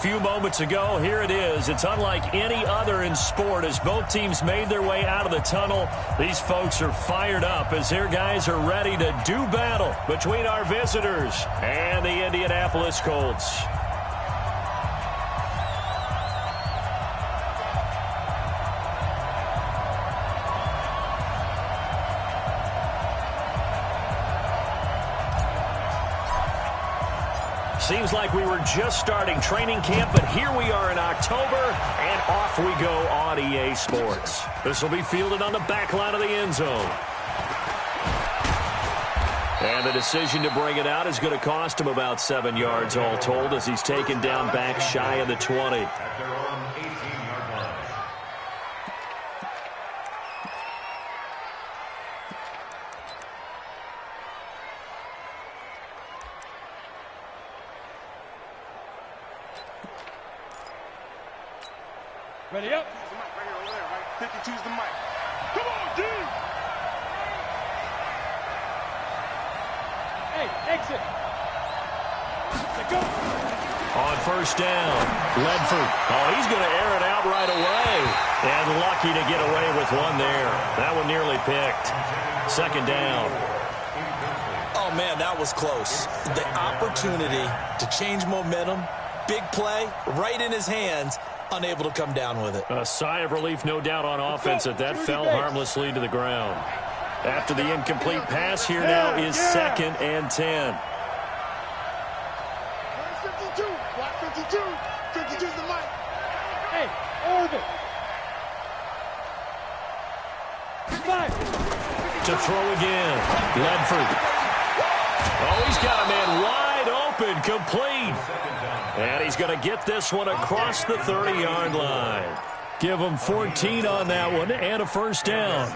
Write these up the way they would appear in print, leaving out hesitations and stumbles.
Few moments ago, here it is. It's unlike any other in sport as both teams made their way out of the tunnel. These folks are fired up as their guys are ready to do battle between our visitors and the Indianapolis Colts. Seems like we were just starting training camp, but here we are in October, and off we go on EA Sports. This will be fielded on the back line of the end zone. And the decision to bring it out is going to cost him about 7 yards all told as he's taken down back shy of the 20. Ready up. The mic right here over there, right? 52's the mic. Come on, D! Hey, exit. Let's go. On first down, Ledford. Oh, he's going to air it out right away. And lucky to get away with one there. That one nearly picked. Second down. Oh, man, that was close. The opportunity to change momentum, big play, right in his hands, unable to come down with it. A sigh of relief, no doubt, on offense that fell harmlessly to the ground. After the incomplete pass, here now is 2nd and 10. 52, block 52. 52's the mic. Hey, orbit. 5. To throw again, Ledford. Oh, he's got a man wide open, complete. And he's going to get this one across the 30-yard line. Give him 14 on that one and a first down.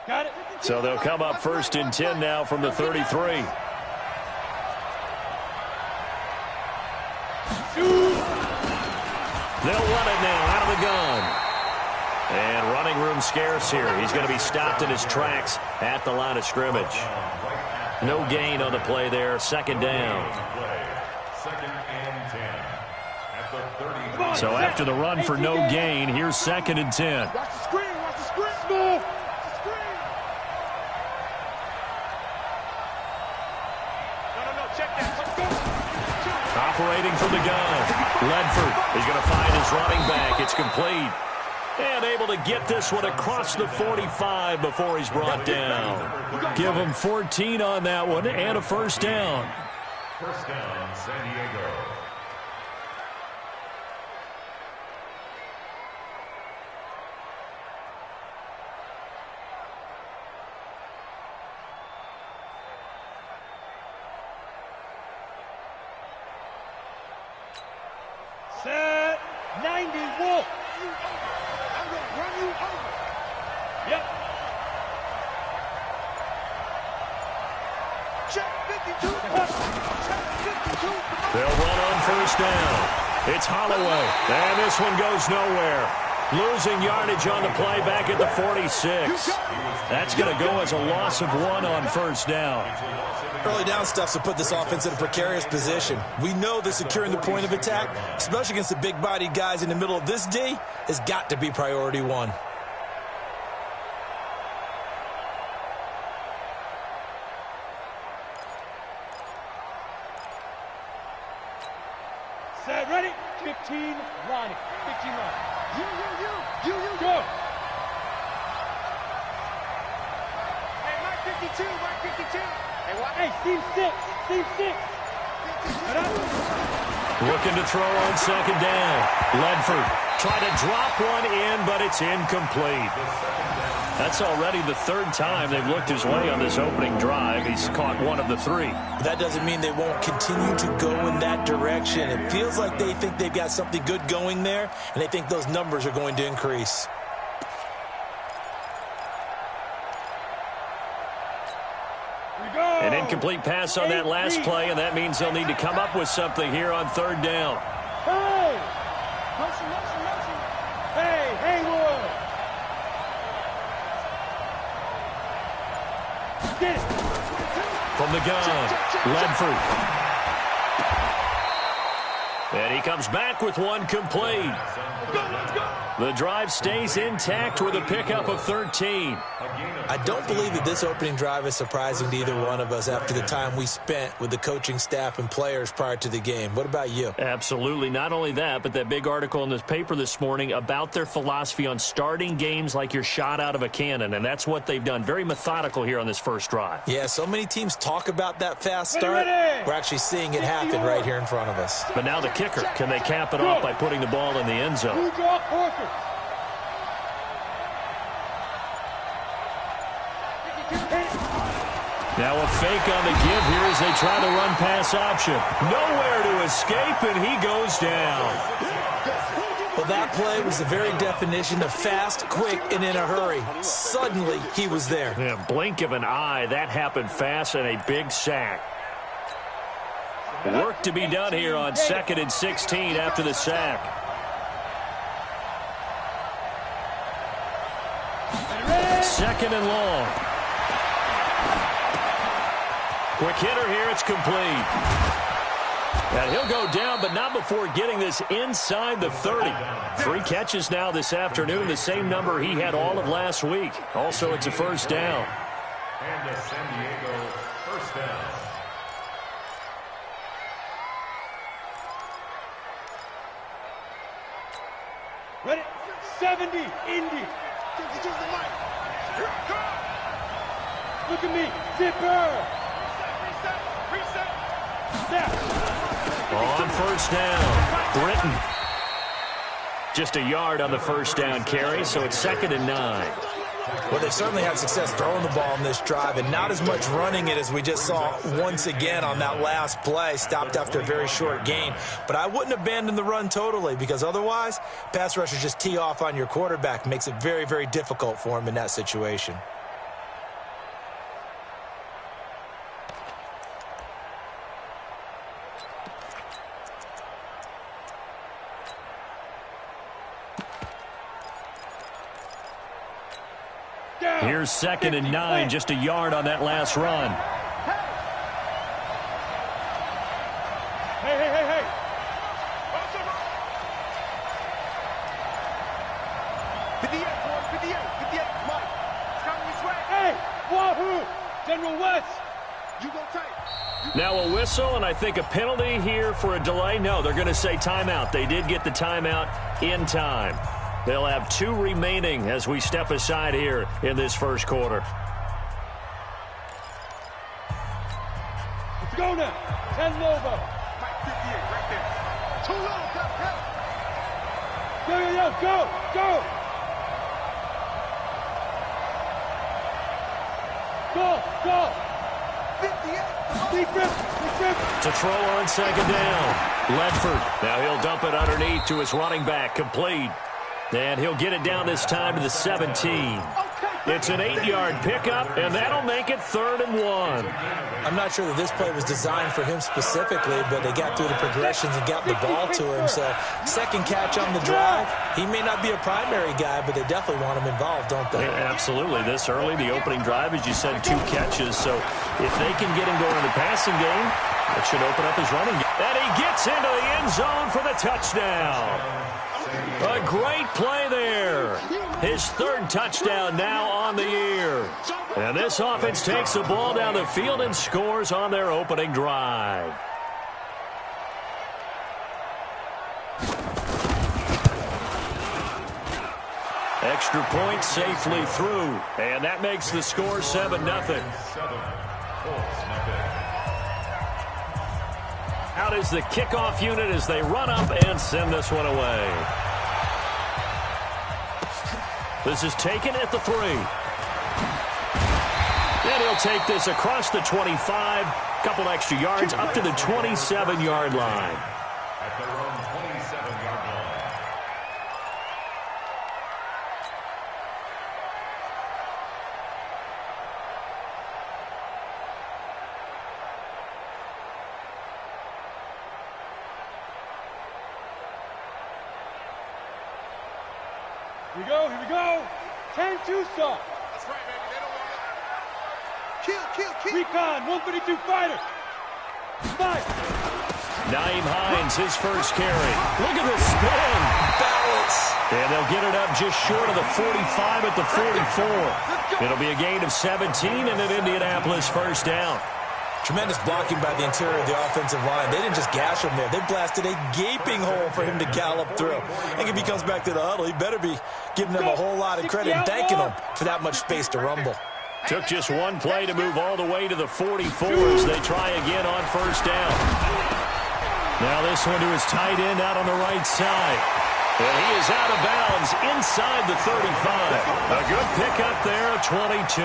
Got it. So they'll come up 1st and 10 now from the 33. They'll run it now out of the gun. And running room scarce here. He's going to be stopped in his tracks at the line of scrimmage. No gain on the play there. 2nd down. So after the run for no gain, here's 2nd and 10. Watch the screen. Watch the screen. Small. Operating from the gun, Ledford is going to find his running back. It's complete. And able to get this one across the 45 before he's brought down. Give him 14 on that one and a first down. First down, San Diego. Set 90, Wolf. I'm going to run you over. Yep. Check 52. Check 52. They'll run on first down. It's Holloway. And this one goes nowhere. Losing yardage on the play back at the 46. That's going to go as a loss of 1 on first down. Early down stuff to put this offense in a precarious position. We know that securing the point of attack, especially against the big-bodied guys in the middle of this D, has got to be priority 1. Set, ready? 15, Ronnie. 15, Ronnie. You, go. Hey, Mike 52, Mike 52. Hey, Steve 6. Steve 6. Looking to throw on 2nd down. Ledford trying to drop one in, but it's incomplete. That's already the 3rd time they've looked his way on this opening drive. He's caught 1 of the 3. That doesn't mean they won't continue to go in that direction. It feels like they think they've got something good going there, and they think those numbers are going to increase. An Incomplete pass on that last play, and that means they'll need to come up with something here on third down. Hey! Motion, motion, motion. Hey, Haywood! Get it! From the gun, Ledford. And he comes back with one complete. The drive stays intact with a pickup of 13. I don't believe that this opening drive is surprising to either one of us after the time we spent with the coaching staff and players prior to the game. What about you? Absolutely. Not only that, but that big article in this paper this morning about their philosophy on starting games like you're shot out of a cannon, and that's what they've done. Very methodical here on this first drive. Yeah, so many teams talk about that fast start. We're actually seeing it happen right here in front of us. But now the kicker. Can they cap it off by putting the ball in the end zone? Now a fake on the give here as they try the run-pass option. Nowhere to escape, and he goes down. Well, that play was the very definition of fast, quick, and in a hurry. Suddenly, he was there. Yeah, blink of an eye. That happened fast and a big sack. Work to be done here on 2nd and 16 after the sack. Second and long. Quick hitter here. It's complete. And he'll go down, but not before getting this inside the 30. 3 catches now this afternoon, the same number he had all of last week. Also, it's a first down. And a San Diego first down. Ready? 70, Indy. Look at me, zipper. On first down, Britton. Just a yard on the first down carry, so it's 2nd and 9. Well, they certainly had success throwing the ball in this drive, and not as much running it as we just saw once again on that last play. Stopped after a very short gain. But I wouldn't abandon the run totally, because otherwise, pass rushers just tee off on your quarterback. Makes it very, very difficult for him in that situation. Here's 2nd and 9, just a yard on that last run. Hey, hey, hey, hey. 58, Mike. It's coming this way. Hey, Wahoo! General West. You go tight. Now a whistle, and I think a penalty here for a delay. No, they're going to say timeout. They did get the timeout in time. They'll have 2 remaining as we step aside here in this first quarter. Let's go now. 10 over. Mike 58 right there. Too low. Go, yo, yo, go, go. Go, go. 58. Defense. To throw on 2nd down. Ledford. Now he'll dump it underneath to his running back. Complete. And he'll get it down this time to the 17. It's an 8-yard pickup, and that'll make it 3rd and 1. I'm not sure that this play was designed for him specifically, but they got through the progressions and got the ball to him. So, second catch on the drive. He may not be a primary guy, but they definitely want him involved, don't they? Yeah, absolutely. This early, the opening drive, as you said, 2 catches. So, if they can get him going in the passing game, it should open up his running game. And he gets into the end zone for the touchdown. A great play there. His 3rd touchdown now on the year. And this offense takes the ball down the field and scores on their opening drive. Extra point safely through. And that makes the score 7-0. Out is the kickoff unit as they run up and send this one away. This is taken at the 3. And he'll take this across the 25. Couple extra yards up to the 27-yard line. At their own 27-yard line. Here we go, here we go. 10-2 stop. That's right, baby. They don't want to kill. Recon, 132 fighter. Fight. Naeem Hines, his first carry. Look at the spin. Balance. And they'll get it up just short of the 45 at the 44. It'll be a gain of 17 and an Indianapolis first down. Tremendous blocking by the interior of the offensive line. They didn't just gash him there. They blasted a gaping hole for him to gallop through. I think if he comes back to the huddle, he better be giving them a whole lot of credit and thanking them for that much space to rumble. Took just one play to move all the way to the 44s. They try again on first down. Now this one to his tight end out on the right side. And he is out of bounds inside the 35. A good pickup there, a 22.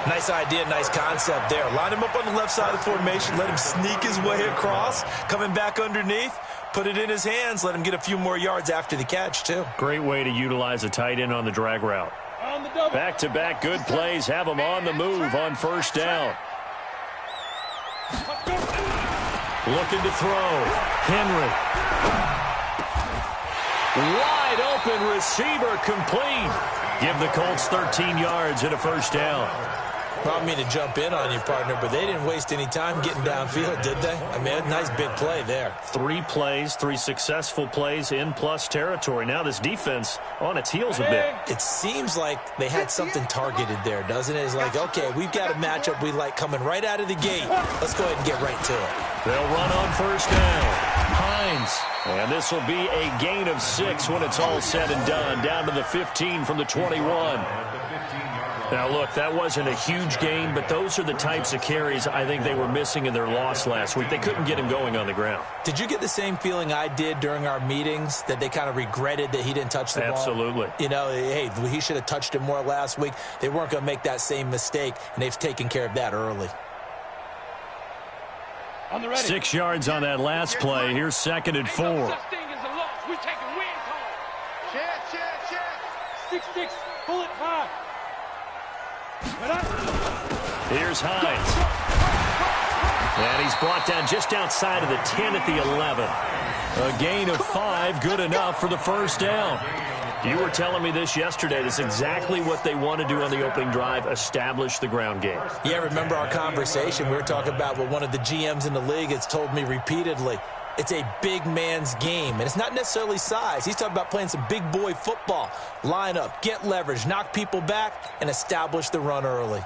Nice idea, nice concept there. Line him up on the left side of the formation, let him sneak his way across, coming back underneath, put it in his hands, let him get a few more yards after the catch, too. Great way to utilize a tight end on the drag route. On the double. Back-to-back good plays have him on the move on first down. Looking to throw. Henry. Wide open receiver complete. Give the Colts 13 yards and a first down. Well, I don't mean to jump in on you, partner, but they didn't waste any time getting downfield, did they? I mean, a nice big play there. 3 plays, 3 successful plays in plus territory. Now this defense on its heels a bit. It seems like they had something targeted there, doesn't it? It's like, okay, we've got a matchup we like coming right out of the gate. Let's go ahead and get right to it. They'll run on first down. Hines. And this will be a gain of 6 when it's all said and done. Down to the 15 from the 21. Now, look, that wasn't a huge gain, but those are the types of carries I think they were missing in their loss last week. They couldn't get him going on the ground. Did you get the same feeling I did during our meetings, that they kind of regretted that he didn't touch the ball? Absolutely. You know, hey, he should have touched it more last week. They weren't going to make that same mistake, and they've taken care of that early. On the ready. 6 yards on that last play. Here's 2nd and 4. No such thing as a loss. We're taking win call. Check. 6-6. Pull it high. Here's Hines. And he's brought down just outside of the 10 at the 11. A gain of 5, good enough for the first down. You were telling me this yesterday. That's exactly what they want to do on the opening drive, establish the ground game. Yeah, remember our conversation. We were talking about what one of the GMs in the league has told me repeatedly. It's a big man's game, and it's not necessarily size. He's talking about playing some big boy football. Line up, get leverage, knock people back, and establish the run early.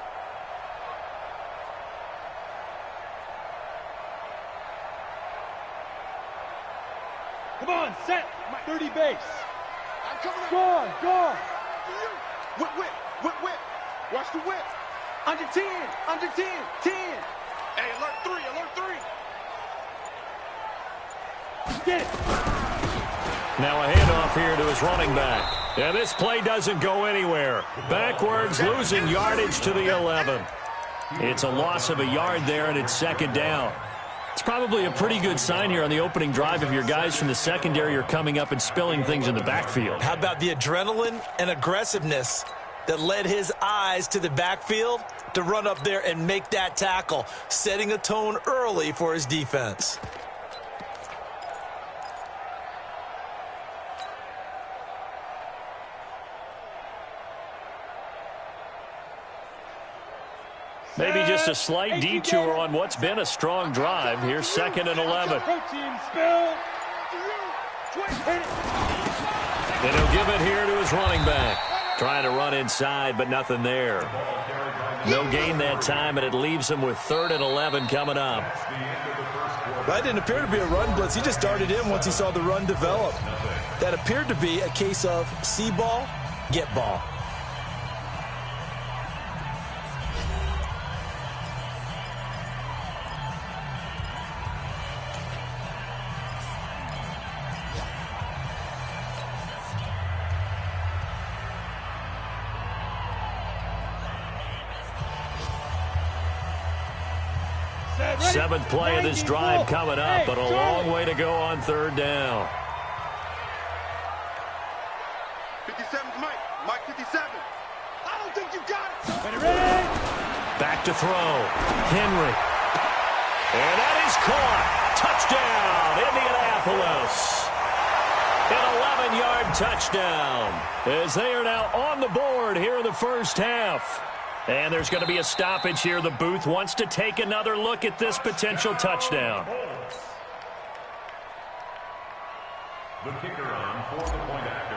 Come on, set. 30 base. Gone. Whip. Watch the whip. Under 10. 10. Hey, alert 3. Get it. Now a handoff here to his running back. And this play doesn't go anywhere. Backwards, losing yardage to the 11. It's a loss of a yard there, and it's 2nd down. It's probably a pretty good sign here on the opening drive if your guys from the secondary are coming up and spilling things in the backfield. How about the adrenaline and aggressiveness that led his eyes to the backfield to run up there and make that tackle, setting a tone early for his defense. Maybe just a slight detour on what's been a strong drive. Here's 2nd and 11. Protein spill. And he'll give it here to his running back. Trying to run inside, but nothing there. No gain that time, and it leaves him with 3rd and 11 coming up. That didn't appear to be a run blitz. He just darted in once he saw the run develop. That appeared to be a case of see ball, get ball. Seventh play of this drive coming up, but a long way to go on 3rd down. 57's Mike 57. I don't think you got it. Ready. Back to throw. Henry. And that is caught. Touchdown, Indianapolis. An 11-yard touchdown, as they are now on the board here in the first half. And there's going to be a stoppage here. The booth wants to take another look at this potential touchdown. The kicker on for the point after.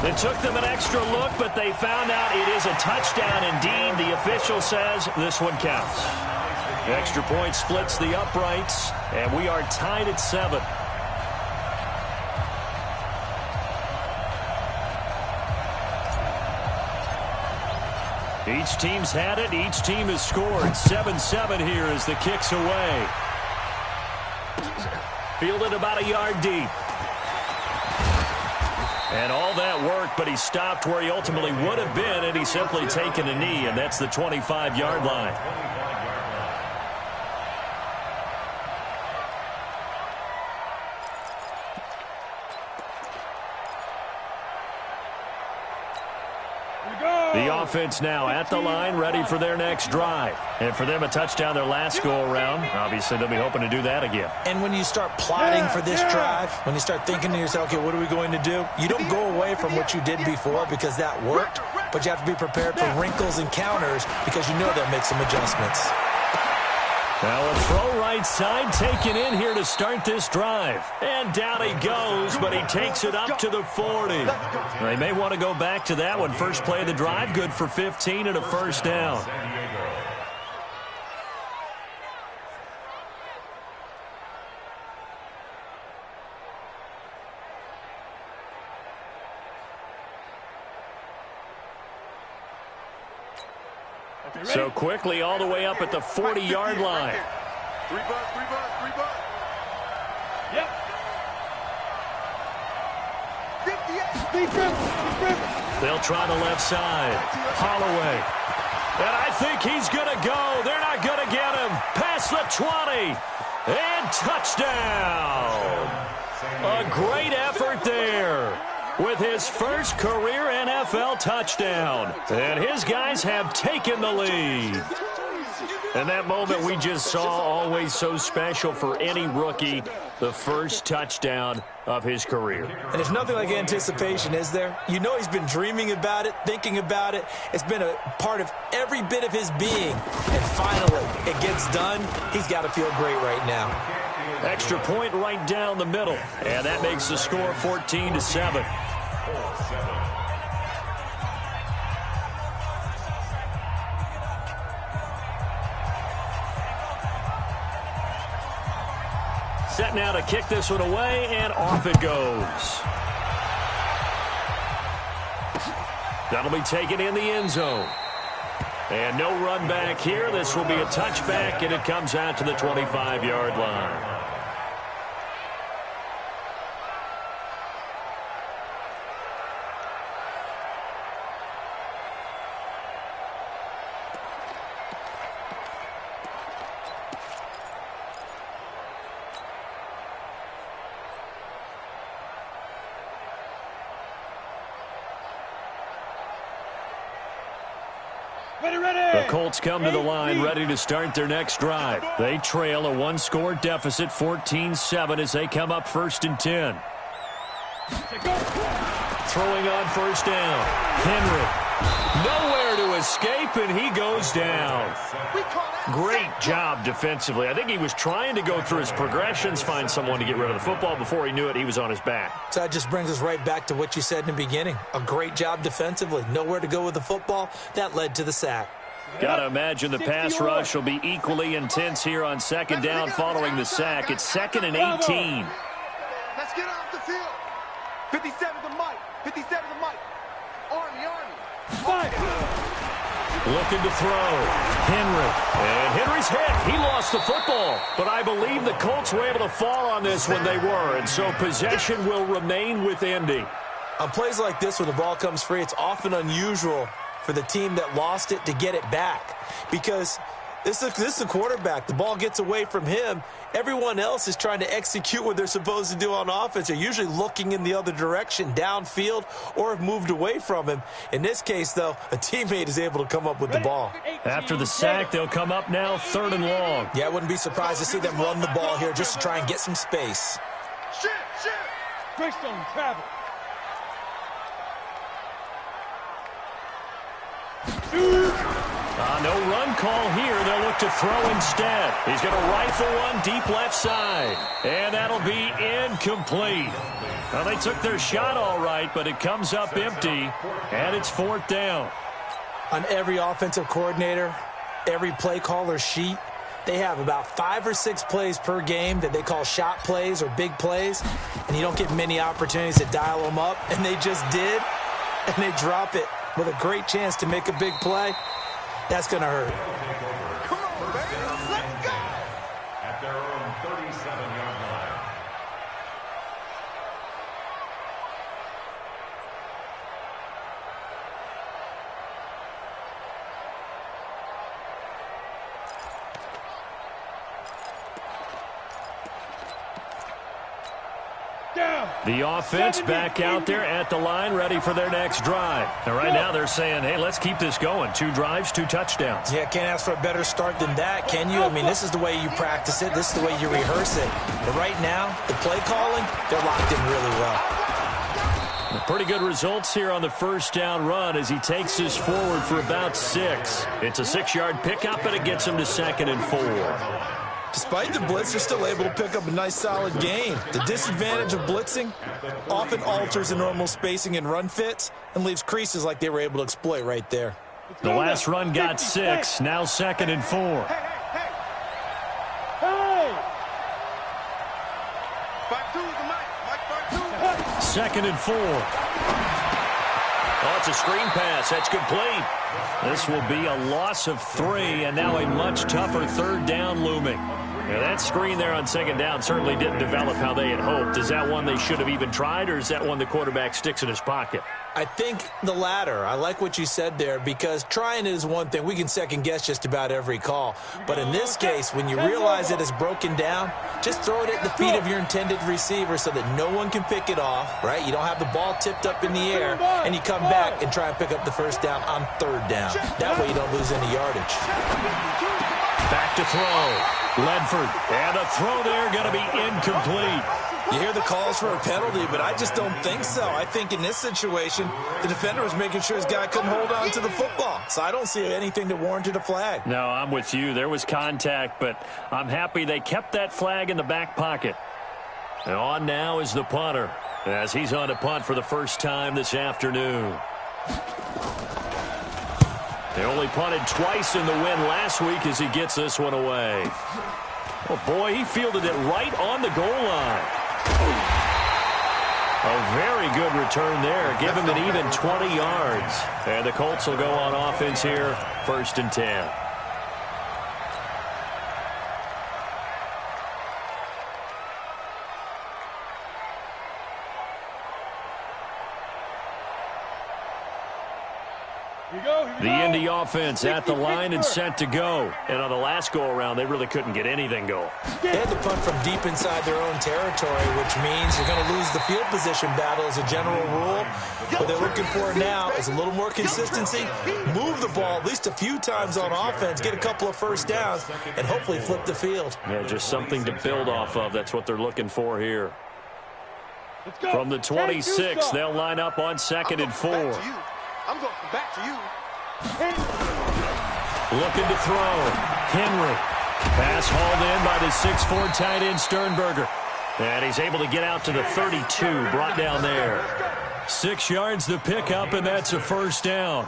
It took them an extra look, but they found out it is a touchdown indeed. The official says this one counts. The extra point splits the uprights, and we are tied at 7. Each team's had it. Each team has scored. 7-7 here as the kick's away. Fielded about a yard deep. And all that work, but he stopped where he ultimately would have been, and he's simply taken a knee, and that's the 25-yard line. The offense now at the line, ready for their next drive. And for them, a touchdown their last go-around. Obviously, they'll be hoping to do that again. And when you start plotting for this drive, when you start thinking to yourself, okay, what are we going to do? You don't go away from what you did before because that worked, but you have to be prepared for wrinkles and counters because you know they'll make some adjustments. Now a throw right side taken in here to start this drive. And down he goes, but he takes it up to the 40. They may want to go back to that one. First play of the drive, good for 15 and a first down. So quickly all the way up at the 40-yard line. Three bud. Yep. 58. They'll try the left side. Holloway. And I think he's going to go. They're not going to get him. Past the 20. And touchdown. A great effort there with his first career NFL touchdown. And his guys have taken the lead. And that moment we just saw, always so special for any rookie, the first touchdown of his career. And there's nothing like anticipation, is there? You know he's been dreaming about it, thinking about it. It's been a part of every bit of his being. And finally, it gets done. He's got to feel great right now. Extra point right down the middle. And that makes the score 14-7. Set now to kick this one away, and off it goes. That'll be taken in the end zone. And no run back here. This will be a touchback, and it comes out to the 25-yard line. The Colts come to the line ready to start their next drive. They trail a one-score deficit, 14-7, as they come up 1st and 10. Throwing on first down. Henry. Nowhere to escape, and he goes down. Great job defensively. I think he was trying to go through his progressions, find someone to get rid of the football. Before he knew it, he was on his back. So that just brings us right back to what you said in the beginning. A great job defensively. Nowhere to go with the football. That led to the sack. Got to imagine the pass rush will be equally intense here on second down following the sack. It's 2nd and 18. Let's get off the field. 57 to Mike. 57 to Mike. Army. Mike. Looking to throw. Henry. And Henry's hit. He lost the football. But I believe the Colts were able to fall on this when they were. And so possession will remain with Indy. On plays like this, when the ball comes free, it's often unusual for the team that lost it to get it back. Because this is a quarterback. The ball gets away from him. Everyone else is trying to execute what they're supposed to do on offense. They're usually looking in the other direction, downfield, or have moved away from him. In this case, though, a teammate is able to come up with the ball. After the sack, they'll come up now 3rd and long. Yeah, I wouldn't be surprised to see them run the ball here just to try and get some space. Greystone travel. No run call here. They'll look to throw instead. He's going to rifle one deep left side. And that'll be incomplete. Well, they took their shot all right, but it comes up empty, and it's 4th down. On every offensive coordinator, every play caller sheet, they have about 5 or 6 plays per game that they call shot plays or big plays, and you don't get many opportunities to dial them up, and they just did, and they drop it with a great chance to make a big play. That's going to hurt. Come on, baby. Let's go. At their own 37-yard line. The offense back out there at the line, ready for their next drive. And right now they're saying, hey, let's keep this going. 2 drives, 2 touchdowns. Yeah, can't ask for a better start than that, can you? I mean, this is the way you practice it. This is the way you rehearse it. But right now, the play calling, they're locked in really well. Pretty good results here on the first down run as he takes this forward for about 6. It's a 6-yard pickup, and it gets him to 2nd and 4. Despite the blitz, they're still able to pick up a nice, solid gain. The disadvantage of blitzing often alters the normal spacing and run fits and leaves creases like they were able to exploit right there. The last run got 6, now 2nd and 4. Hey! Back to the mic. Mike, back to 2nd and 4. Oh, it's a screen pass. That's complete. This will be a loss of 3, and now a much tougher 3rd down looming. Now, that screen there on 2nd down certainly didn't develop how they had hoped. Is that one they should have even tried, or is that one the quarterback sticks in his pocket? I think the latter. I like what you said there, because trying it is one thing. We can second-guess just about every call. But in this case, when you realize that it's broken down, just throw it at the feet of your intended receiver so that no one can pick it off, right? You don't have the ball tipped up in the air, and you come back and try and pick up the 1st down on 3rd down. That way you don't lose any yardage. Back to throw. Ledford. And a throw there going to be incomplete. You hear the calls for a penalty, but I just don't think so. I think in this situation, the defender was making sure his guy couldn't hold on to the football. So I don't see anything that warranted a flag. No, I'm with you. There was contact, but I'm happy they kept that flag in the back pocket. And on now is the punter, as he's on to punt for the first time this afternoon. They only punted twice in the win last week as he gets this one away. Oh, boy, he fielded it right on the goal line. A very good return there. Give him an even 20 yards. And the Colts will go on offense here, 1st and 10. The Indy offense at the line and set to go. And on the last go-around, they really couldn't get anything going. They had to punt from deep inside their own territory, which means you're going to lose the field position battle as a general rule. What they're looking for now is a little more consistency, move the ball at least a few times on offense, get a couple of 1st downs, and hopefully flip the field. Yeah, just something to build off of. That's what they're looking for here. From the 26, they'll line up on 2nd and 4. I'm going back to you. Looking to throw. Henry. Pass hauled in by the 6'4" tight end Sternberger. And he's able to get out to the 32, brought down there. 6 yards the pickup, and that's a 1st down.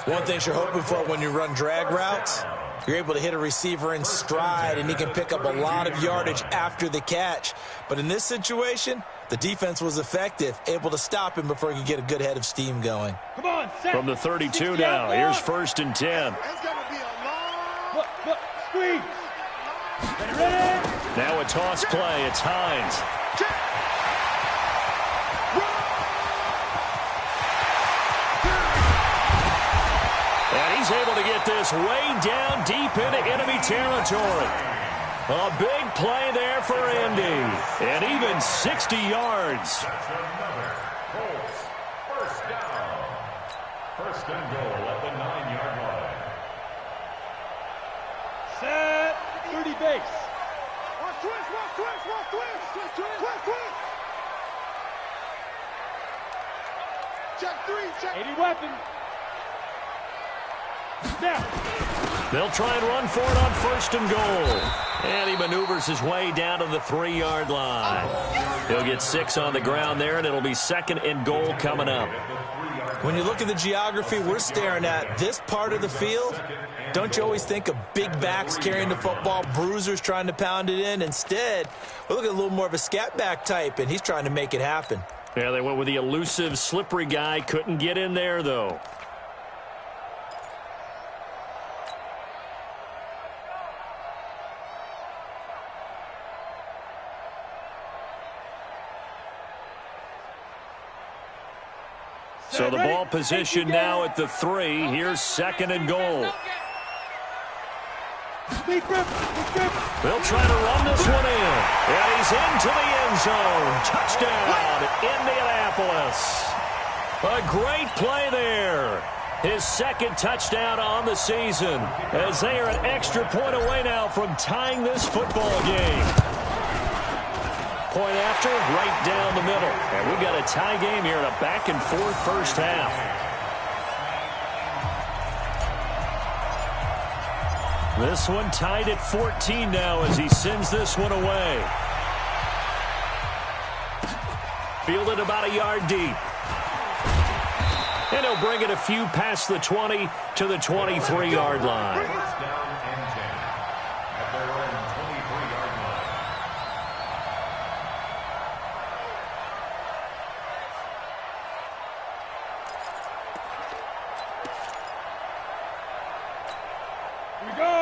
One thing you're hoping for when you run drag routes, you're able to hit a receiver in stride, and he can pick up a lot of yardage after the catch. But in this situation, the defense was effective, able to stop him before he could get a good head of steam going. Come on, from the 32 now, here's 1st and 10. That's going to be a long... Look, squeeze. Ready? Now a toss play. It's Hines. And he's able to get this way down deep into enemy territory. A big play there for Indy. And even 60 yards. Colts, 1st down. 1st and goal at the 9-yard line. Set. 30 base. Watch twist. Check 3, check. 80 weapon. Now. They'll try and run for it on 1st and goal. And he maneuvers his way down to the 3-yard line. He'll get 6 on the ground there, and it'll be 2nd and goal coming up. When you look at the geography we're staring at, this part of the field, don't you always think of big backs carrying the football, bruisers trying to pound it in? Instead, we're looking at a little more of a scat back type, and he's trying to make it happen. Yeah, they went with the elusive, slippery guy. Couldn't get in there, though. So the ball position now at the 3. Here's 2nd and goal. They'll try to run this one in. And he's into the end zone. Touchdown, Indianapolis. A great play there. His 2nd touchdown on the season, as they are an extra point away now from tying this football game. Point after, right down the middle. And we've got a tie game here in a back-and-forth first half. This one tied at 14 now as he sends this one away. Fielded about a yard deep. And he'll bring it a few past the 20 to the 23-yard line.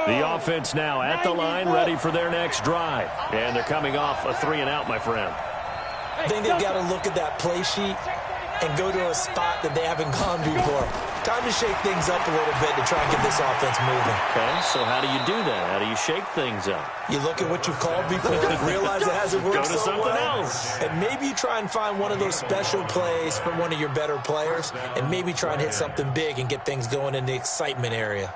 The offense now at the line, ready for their next drive. And they're coming off a 3-and-out, my friend. I think they've got to look at that play sheet and go to a spot that they haven't gone before. Time to shake things up a little bit to try and get this offense moving. Okay, so how do you do that? How do you shake things up? You look at what you've called before, realize it hasn't worked Go to so something well, else. and maybe you try and find one of those special plays from one of your better players, and maybe try and hit something big and get things going in the excitement area.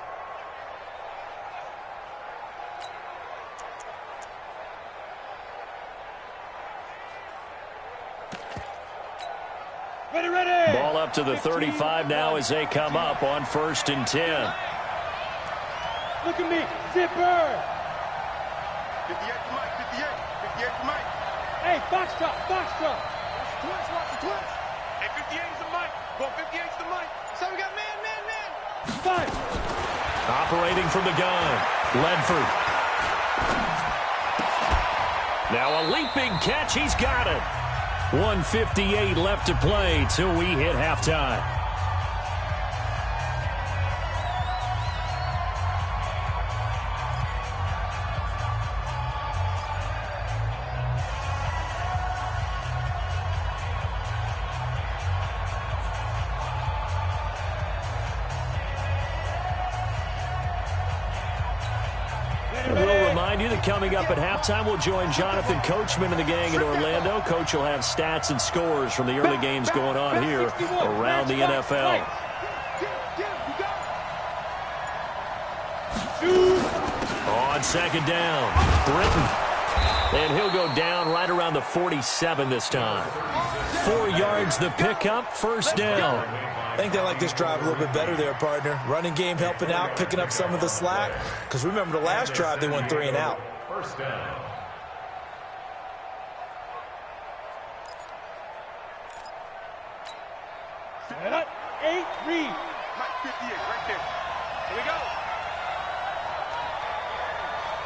Ball up to the 35 now as they come up on 1st and 10. Look at me, zipper. 58 to Mike, 58 to Mike. Hey, box drop, box drop. Watch the twist. Hey, 58 is the Mike. Well, 58 is the Mike. So we got man. 5. Operating from the gun, Ledford. Now a leaping catch, he's got it. 1:58 left to play till we hit halftime. We'll remind you that coming up at halftime, we'll join Jonathan Coachman and the gang in Orlando. Coach will have stats and scores from the early games going on here around the NFL. On 2nd down, Britton. And he'll go down right around the 47 this time. 4 yards the pickup, 1st down. I think they like this drive a little bit better there, partner. Running game helping out, picking up some of the slack. Because remember, the last drive, they went 3-and-out. 1st down. Set up, 8, read. Mike, 58, right there. Here we go.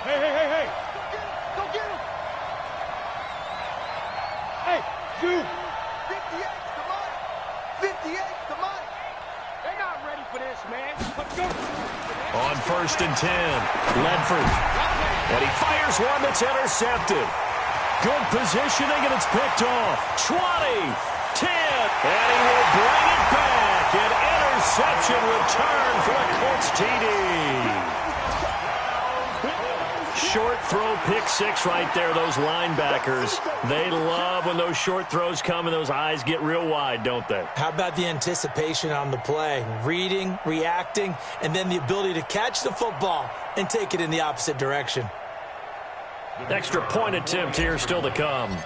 Hey. Go get him. Hey, shoot. 58 to Mike. 58 to Mike. They're not ready for this, man. Let's go. On 1st and 10, Ledford. And he fires one that's intercepted. Good positioning, and it's picked off. 20, 10, and he will bring it back. An interception return for the Colts TD. Short throw, pick 6 right there. Those linebackers, they love when those short throws come and those eyes get real wide, don't they? How about the anticipation on the play? Reading, reacting, and then the ability to catch the football and take it in the opposite direction. Extra point attempt here still to come.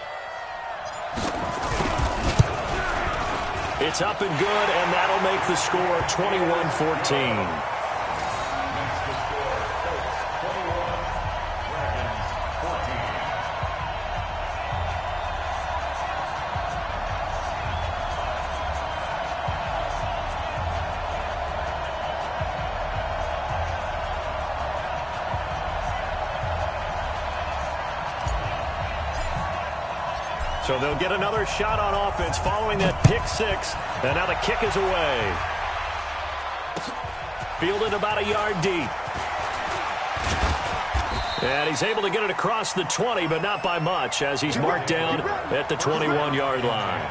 It's up and good, and that'll make the score 21-14. So they'll get another shot on offense following that pick six. And now the kick is away. Fielded about a yard deep. And he's able to get it across the 20, but not by much, as he's marked down at the 21-yard line.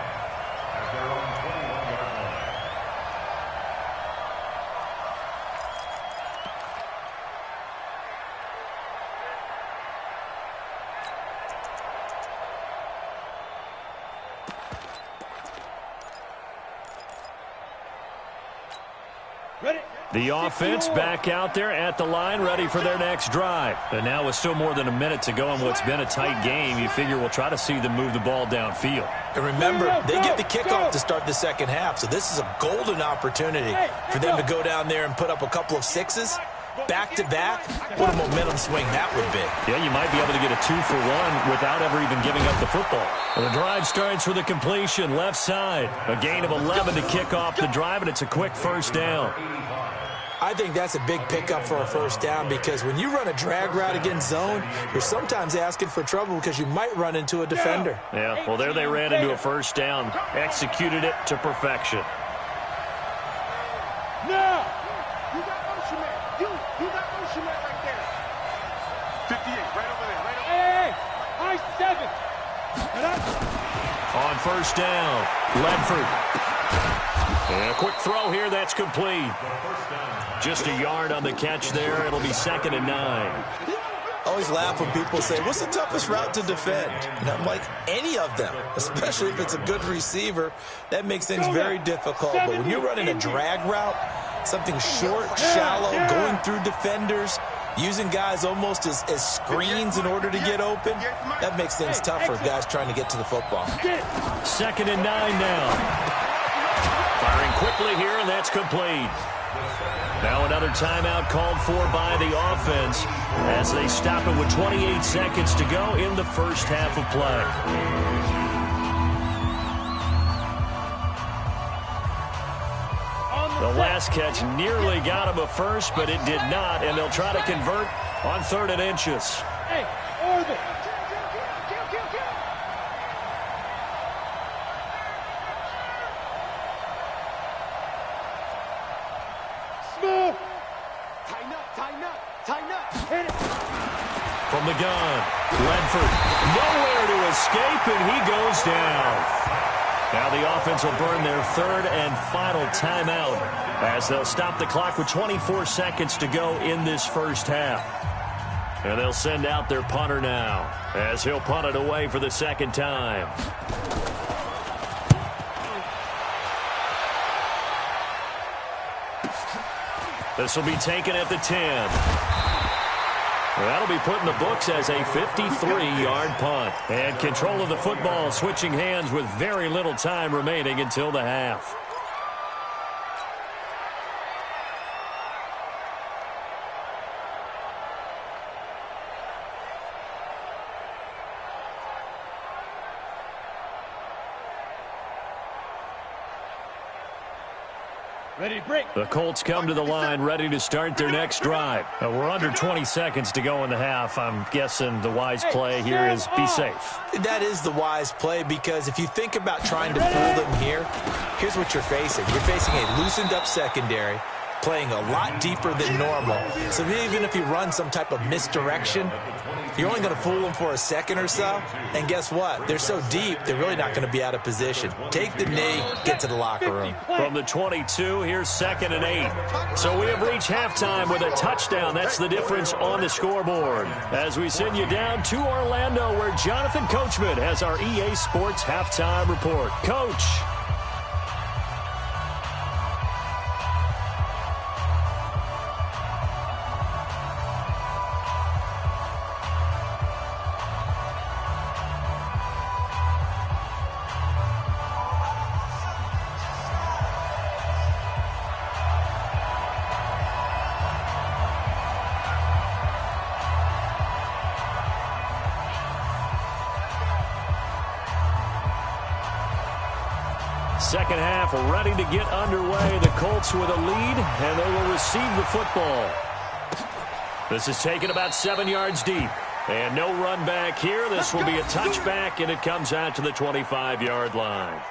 The offense back out there at the line, ready for their next drive. And now with still more than a minute to go in what's been a tight game, you figure we'll try to see them move the ball downfield. And remember, they get the kickoff to start the second half, so this is a golden opportunity for them to go down there and put up a couple of sixes back-to-back. What a momentum swing that would be. Yeah, you might be able to get a 2-for-1 without ever even giving up the football. Well, the drive starts with a completion left side. A gain of 11 to kick off the drive, and it's a quick first down. I think that's a big pickup for a first down, because when you run a drag route against zone, you're sometimes asking for trouble because you might run into a defender. Yeah, well, there they ran into a first down, executed it to perfection. No! You got motion man. You got motion man right there. 58, right over there, right over there. Hey, high 7. On first down, Ledford. And a quick throw here, that's complete. Just a yard on the catch there. It'll be 2nd and 9. I always laugh when people say, what's the toughest route to defend? And I'm like, any of them, especially if it's a good receiver. That makes things very difficult. But when you're running a drag route, something short, shallow, going through defenders, using guys almost as screens in order to get open, that makes things tough for guys trying to get to the football. 2nd and 9 now. Firing quickly here, and that's complete. Now another timeout called for by the offense as they stop it with 28 seconds to go in the first half of play. The last catch nearly got him a first, but it did not, and they'll try to convert on 3rd and inches. Hey, orbit. From the gun, Ledford, nowhere to escape, and he goes down. Now the offense will burn their 3rd and final timeout as they'll stop the clock with 24 seconds to go in this first half. And they'll send out their punter now as he'll punt it away for the 2nd time. This will be taken at the 10. That'll be put in the books as a 53-yard punt. And control of the football switching hands with very little time remaining until the half. Ready, break. The Colts come to the line ready to start their next drive. We're under 20 seconds to go in the half. I'm guessing the wise play here is be safe. That is the wise play, because if you think about trying to fool them here, here's what you're facing. You're facing a loosened up secondary, playing a lot deeper than normal. So even if you run some type of misdirection, you're only going to fool them for a second or so. And guess what? They're so deep, they're really not going to be out of position. Take the knee, get to the locker room. From the 22, here's 2nd and 8. So we have reached halftime with a touchdown. That's the difference on the scoreboard. As we send you down to Orlando, where Jonathan Coachman has our EA Sports halftime report. Coach. second half ready to get underway. The Colts with a lead, and they will receive the football. This is taken about 7 yards deep. And no run back here. This will be a touchback, and it comes out to the 25-yard line.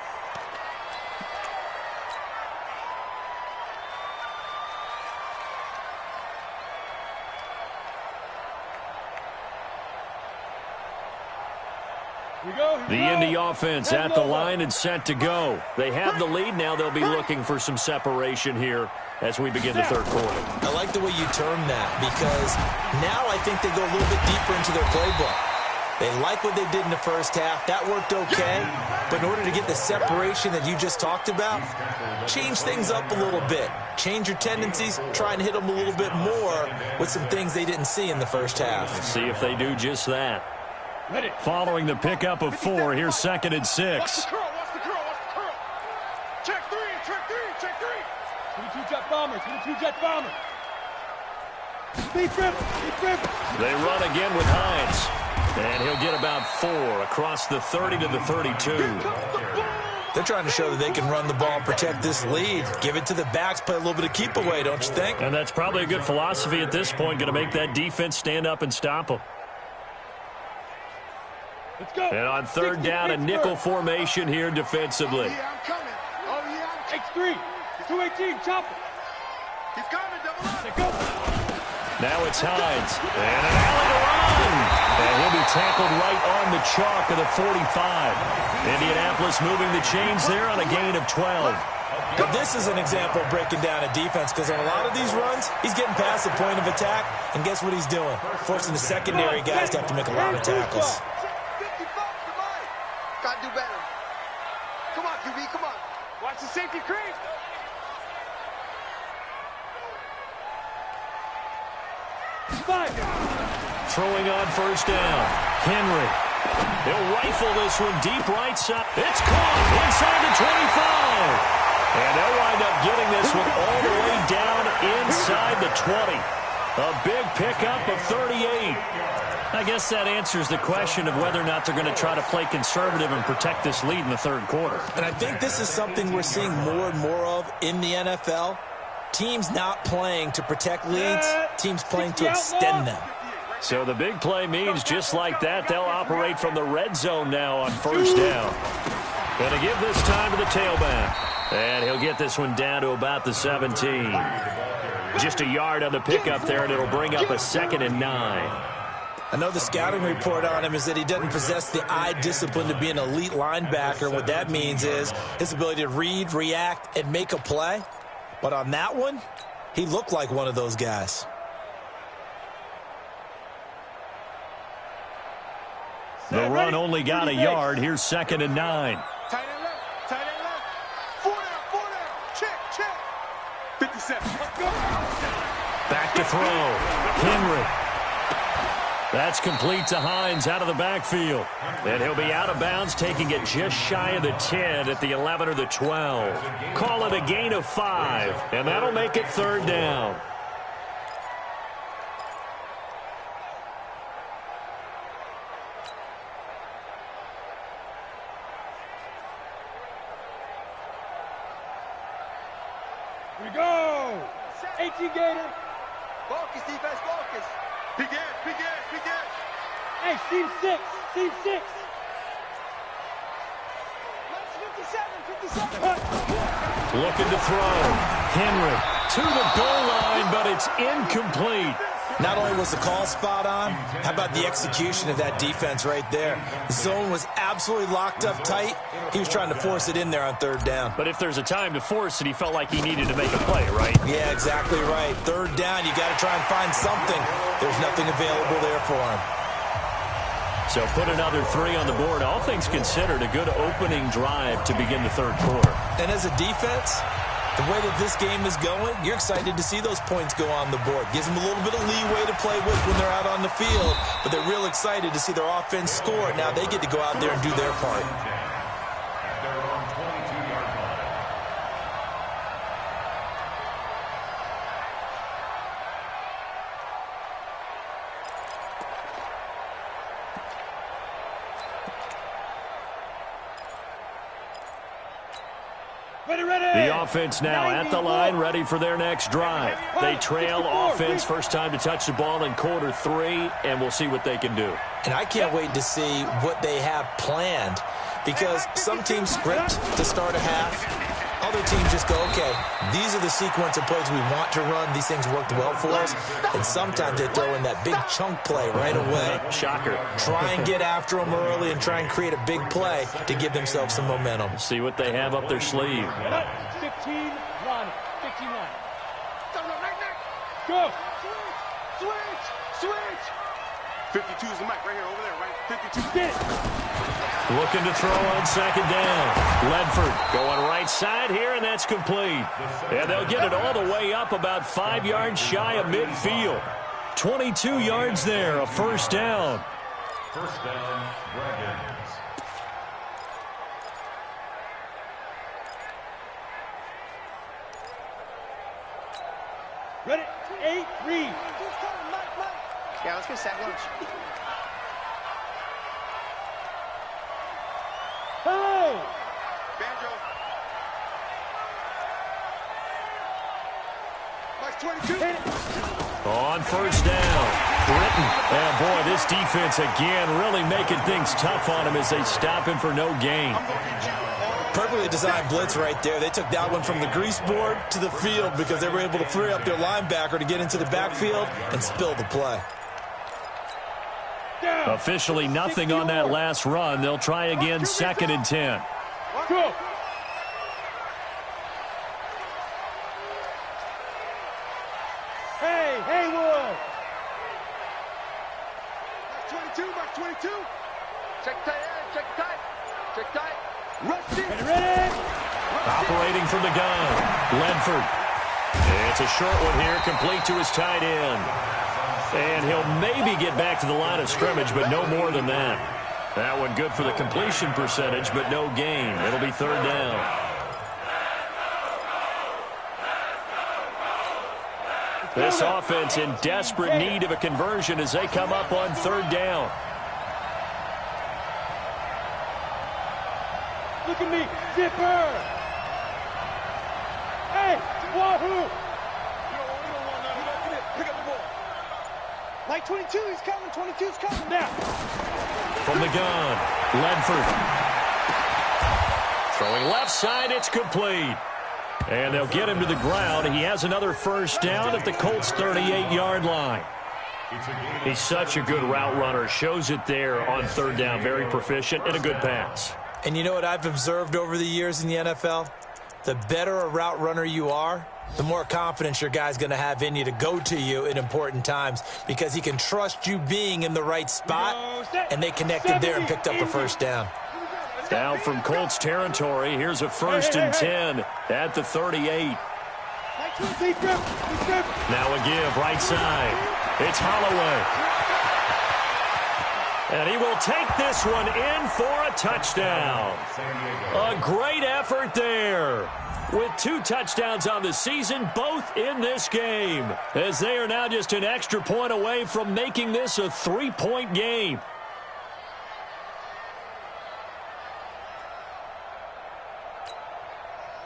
The Indy offense at the line and set to go. They have the lead. Now they'll be looking for some separation here as we begin the third quarter. I like the way you term that, because now I think they go a little bit deeper into their playbook. They like what they did in the first half. That worked okay. But in order to get the separation that you just talked about, change things up a little bit. Change your tendencies. Try and hit them a little bit more with some things they didn't see in the first half. Let's see if they do just that. Following the pickup of 4, here's 2nd and 6. Watch the curl, watch the curl, watch the curl. Check 3, check 3, check 3. 22 jet bombers, 22 jet bombers. Speed dribble, speed dribble. They run again with Hines. And he'll get about 4 across the 30 to the 32. They're trying to show that they can run the ball and protect this lead. Give it to the backs, play a little bit of keep away, don't you think? And that's probably a good philosophy at this point, going to make that defense stand up and stop them. Let's go. And on 3rd down, a nickel formation here defensively. Yeah, I'm coming. Oh, yeah. X3, 218, chopper. He's coming, double up. Let's go. Now it's Hines. And an alley to run. And he'll be tackled right on the chalk of the 45. Indianapolis moving the chains there on a gain of 12. But this is an example of breaking down a defense, because on a lot of these runs, he's getting past the point of attack, and guess what he's doing? Forcing the secondary guys to have to make a lot of tackles. 55 to mine. Gotta do better. Come on, QB, come on. Watch the safety creep. Throwing on 1st down. Henry. He'll rifle this one deep right side. It's caught inside the 25. And they'll wind up getting this one all the way down inside the 20. A big pickup of 38. I guess that answers the question of whether or not they're going to try to play conservative and protect this lead in the 3rd quarter. And I think this is something we're seeing more and more of in the NFL. Teams not playing to protect leads, teams playing to extend them. So the big play means just like that, they'll operate from the red zone now on 1st down. Going to give this time to the tailback. And he'll get this one down to about the 17. Just a yard on the pickup there, and it'll bring up a 2nd and 9. I know the scouting report on him is that he doesn't possess the eye discipline to be an elite linebacker. What that means is his ability to read, react, and make a play. But on that one, he looked like one of those guys. The run only got a yard. Here's 2nd and 9. Tight end left, tight end left. 4 down, check, check. 57. Let's go. Back to throw. Henry. That's complete to Hines out of the backfield. And he'll be out of bounds, taking it just shy of the 10 at the 11 or the 12. Call it a gain of 5, and that'll make it 3rd down. Here we go. 18 Gator. Focus, defense, focus. Big ass, big ass, big ass. Hey, seam 6, seam 6. 57, 57. Looking to throw. Henry to the goal line, but it's incomplete. Not only was the call spot on, how about the execution of that defense right there? The zone was absolutely locked up tight. He was trying to force it in there on 3rd down. But if there's a time to force it, he felt like he needed to make a play, right? Yeah, exactly right. 3rd down, you got to try and find something. There's nothing available there for him. So put another 3 on the board. All things considered, a good opening drive to begin the 3rd quarter. And as a defense, the way that this game is going, you're excited to see those points go on the board. Gives them a little bit of leeway to play with when they're out on the field, but they're real excited to see their offense score. Now they get to go out there and do their part. The offense now at the line, ready for their next drive. They trail offense, first time to touch the ball in quarter 3, and we'll see what they can do. And I can't wait to see what they have planned, because some teams script to start a half. Other teams just go, okay, these are the sequence of plays we want to run. These things worked well for us. And sometimes they throw in that big chunk play right away. Shocker. Try and get after them early and try and create a big play to give themselves some momentum. See what they have up their sleeve. 15 line. 15 line. Go. Switch. 52 is the mic right here, over there, right? 52. Get it. Looking to throw on second down. Ledford going right side here, and that's complete. And they'll get it all the way up about 5 yards shy of midfield. 22 yards there, a first down. First down, Dragons. Ready? 8, read. Yeah, let's get sack lunch. Hello. Banjo. Mike's 22. On first down, Britton. And boy, this defense again really making things tough on him as they stop him for no gain. Perfectly designed blitz right there. They took that one from the grease board to the field because they were able to free up their linebacker to get into the backfield and spill the play. Officially nothing on that last run. They'll try again, 2nd and 10. Go. Hey, Haywood. Mike 22. Check tight. Rusty. Ready? Operating from the gun, Ledford. It's a short one here, complete to his tight end. And he'll maybe get back to the line of scrimmage, but no more than that. That one good for the completion percentage, but no gain. It'll be 3rd down. This offense in desperate need of a conversion as they come up on 3rd down. Look at me. Zipper. Hey, Wahoo. Pick up the ball. Mike 22, he's coming. 22's coming now. From the gun, Ledford. Throwing left side, it's complete. And they'll get him to the ground. He has another first down at the Colts' 38-yard line. He's such a good route runner. Shows it there on 3rd down. Very proficient and a good pass. And you know what I've observed over the years in the NFL? The better a route runner you are, the more confidence your guy's going to have in you to go to you in important times because he can trust you being in the right spot, and they connected there and picked up a first down. Down from Colts territory, here's a 1st and 10 at the 38. Now a give, right side. It's Holloway. And he will take this one in for a touchdown. A great effort there. With 2 touchdowns on the season, both in this game, as they are now just an extra point away from making this a 3-point game.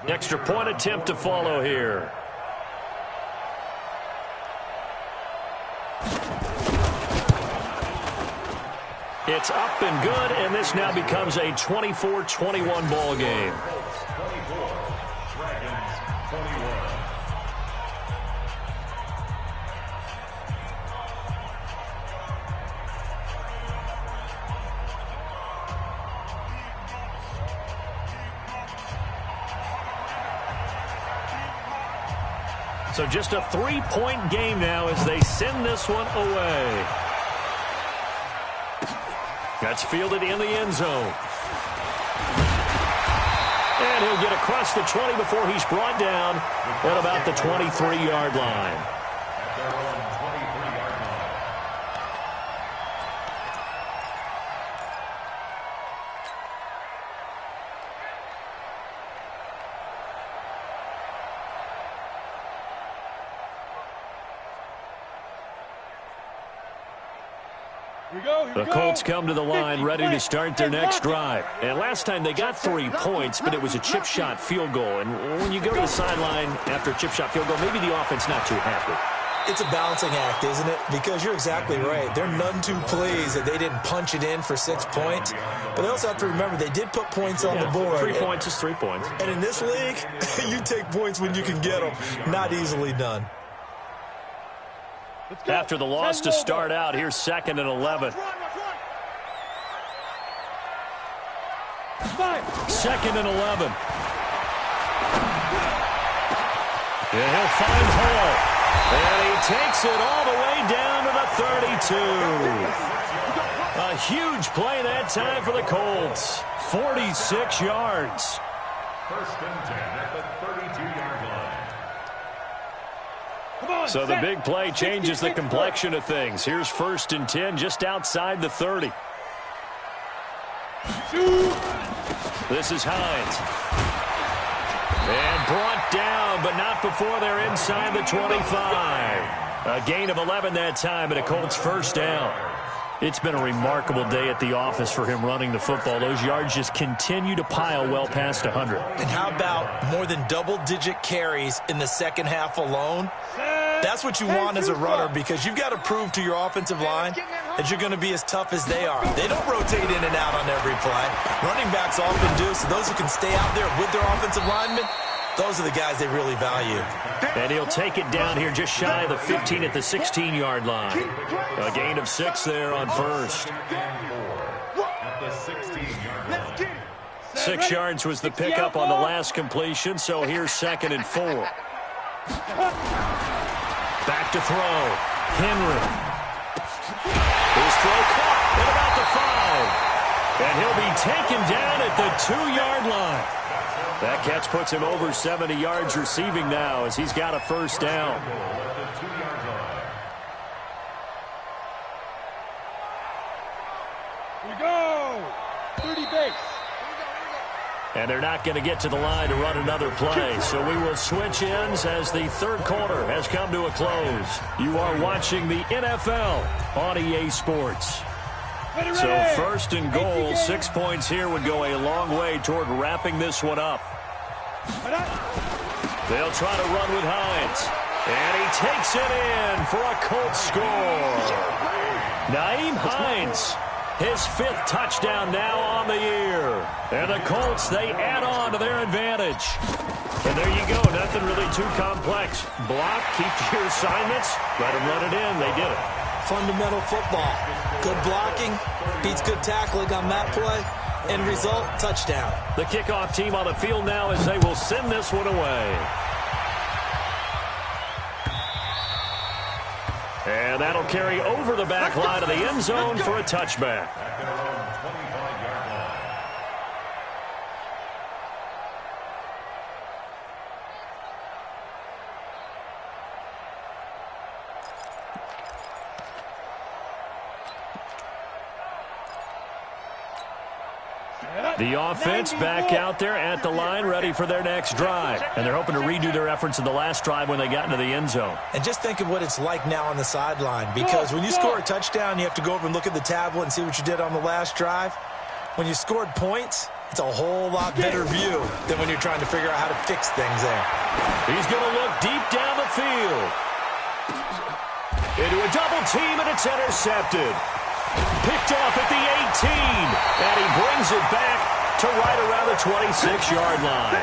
Extra point attempt to follow here. It's up and good, and this now becomes a 24-21 ball game. 24, Dragons 21. So just a 3-point game now as they send this one away. That's fielded in the end zone. And he'll get across the 20 before he's brought down at about the 23-yard line. The Colts come to the line ready to start their next drive. And last time they got 3 points, but it was a chip shot field goal. And when you go to the sideline after a chip shot field goal, maybe the offense not too happy. It's a balancing act, isn't it? Because you're exactly right. They're none too pleased that they didn't punch it in for 6 points. But they also have to remember they did put points on the board. 3 points is 3 points. And in this league, you take points when you can get them. Not easily done. After the loss to start out, here's 2nd and 11. 2nd and 11. And he'll find Hall. And he takes it all the way down to the 32. A huge play that time for the Colts. 46 yards. 1st and 10 at the 32-yard line. So the big play changes the complexion of things. Here's 1st and 10 just outside the 30. This is Hines. And brought down, but not before they're inside the 25. A gain of 11 that time, and a Colts 1st down. It's been a remarkable day at the office for him running the football. Those yards just continue to pile well past 100. And how about more than double-digit carries in the second half alone? That's what you want as a runner, because you've got to prove to your offensive line that you're going to be as tough as they are. They don't rotate in and out on every play. Running backs often do, so those who can stay out there with their offensive linemen, those are the guys they really value. And he'll take it down here just shy of the 15 at the 16-yard line. A gain of 6 there on 1st. At the 16-yard line. 6 yards was the pickup on the last completion, so here's 2nd and 4. Back to throw. Henry. His throw caught at about the 5. And he'll be taken down at the 2-yard line. That catch puts him over 70 yards receiving now as he's got a 1st down. Here we go. 30 base. And they're not going to get to the line to run another play. So we will switch ends as the 3rd quarter has come to a close. You are watching the NFL on EA Sports. So 1st and goal, 6 points here would go a long way toward wrapping this one up. They'll try to run with Hines. And he takes it in for a Colts score. Nyheim Hines, his 5th touchdown now on the year. And the Colts, they add on to their advantage. And there you go, nothing really too complex. Block, keep to your assignments, let them run it in. They did it. Fundamental football. Good blocking beats good tackling on that play. End result, touchdown. The kickoff team on the field now as they will send this one away. And that'll carry over the back line of the end zone for a touchback. The offense back out there at the line, ready for their next drive. And they're hoping to redo their efforts in the last drive when they got into the end zone. And just think of what it's like now on the sideline, because when you score a touchdown, you have to go over and look at the tablet and see what you did on the last drive. When you scored points, it's a whole lot better view than when you're trying to figure out how to fix things there. He's going to look deep down the field. Into a double team, and it's intercepted. Picked off at the 18, and he brings it back to right around the 26-yard line.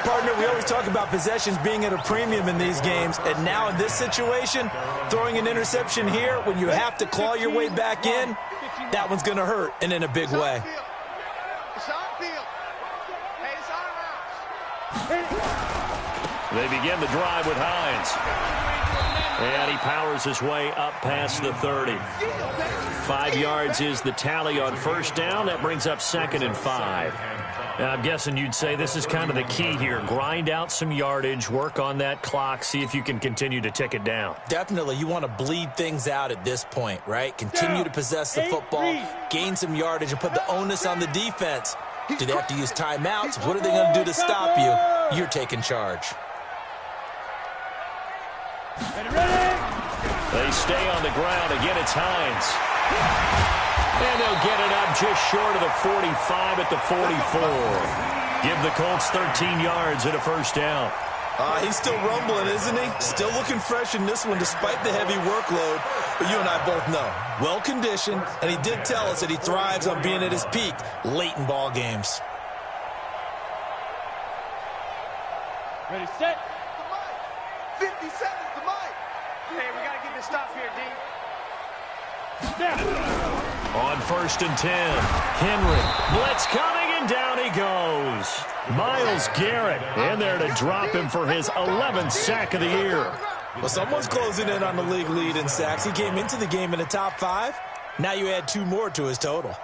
Partner, we always talk about possessions being at a premium in these games, and now in this situation, throwing an interception here when you have to claw your way back in, that one's going to hurt, and in a big way. They begin the drive with Hines. And he powers his way up past the 30. 5 yards is the tally on 1st down. That brings up 2nd and 5. Now, I'm guessing you'd say this is kind of the key here. Grind out some yardage, work on that clock, see if you can continue to tick it down. Definitely. You want to bleed things out at this point, right? Continue to possess the football, gain some yardage, and put the onus on the defense. Do they have to use timeouts? What are they going to do to stop you? You're taking charge. They stay on the ground. Again, it's Hines. And they'll get it up just short of the 45 at the 44. Give the Colts 13 yards and a first down. He's still rumbling, isn't he? Still looking fresh in this one despite the heavy workload. But you and I both know, well-conditioned, and he did tell us that he thrives on being at his peak late in ball games. Ready, set. 50 seconds to Mike. Hey, we got to get this stop here, D. Snap. On 1st and 10, Henry. Blitz coming, and down he goes. Myles Garrett in there to drop him for his 11th sack of the year. Well, someone's closing in on the league lead in sacks. He came into the game in the top 5. Now you add 2 more to his total.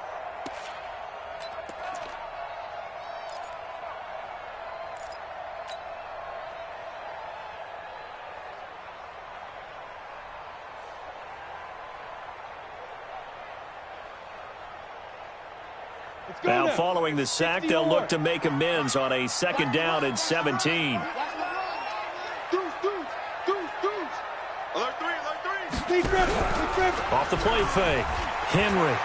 Now following the sack, they'll look to make amends on a 2nd down and 17. Alert three. Off the play fake, Henry.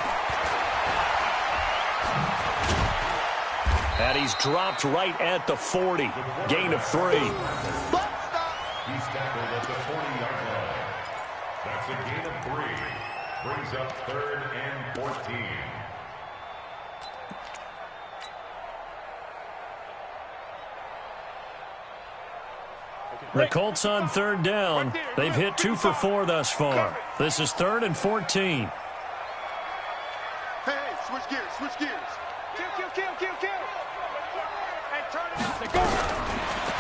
And he's dropped right at the 40. Gain of 3. He's tackled at the 40-yard line. That's a gain of 3. Brings up 3rd and 14. The Colts on 3rd down. They've hit 2 for 4 thus far. This is 3rd and 14. Hey, switch gears. Kill. Hey, turn it up. Go.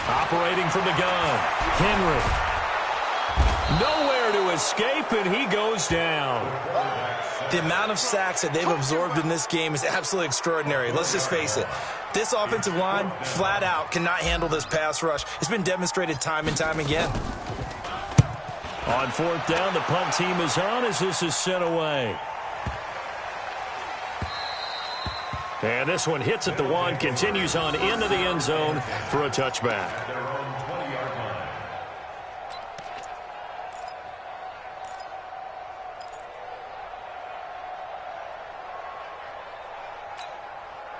Operating from the gun, Henry. Nowhere to escape, and he goes down. The amount of sacks that they've absorbed in this game is absolutely extraordinary. Let's just face it. This offensive line, flat out, cannot handle this pass rush. It's been demonstrated time and time again. On 4th down, the punt team is on as this is sent away. And this one hits at the 1, continues on into the end zone for a touchback. Their own 20-yard line.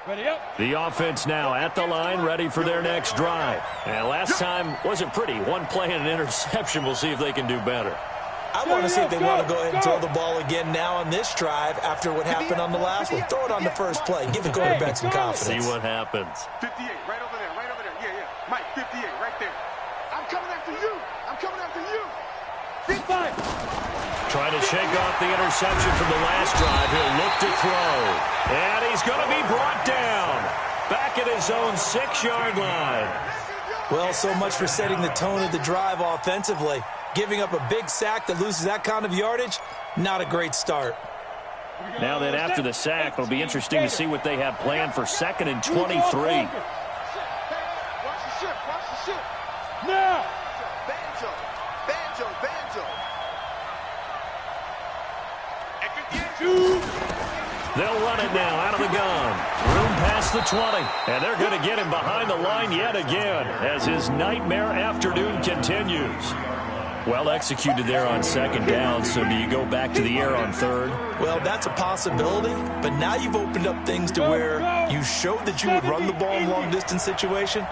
Ready up. The offense now at the line, ready for their next drive. And last time wasn't pretty. 1 play and an interception. We'll see if they can do better. I want to see if they want to go ahead and throw the ball again now on this drive after what happened on the last one. Throw it on the first play. Give the quarterback some confidence. See what happens. 58, right over there. Yeah. Mike, 58, right there. I'm coming after you. 55. Trying to shake off the interception from the last drive. He'll look to throw. And he's going to be brought down. Back at his own 6-yard line. Well, so much for setting the tone of the drive offensively. Giving up a big sack that loses that kind of yardage, not a great start. Now then, after the sack, it'll be interesting to see what they have planned for 2nd and 23. Watch the ship. Now. Banjo. They'll run it now out of the gun. Room past the 20. And they're going to get him behind the line yet again as his nightmare afternoon continues. Well executed there on 2nd down, so do you go back to the air on 3rd? Well, that's a possibility, but now you've opened up things to where you showed that you would run the ball in long-distance situation.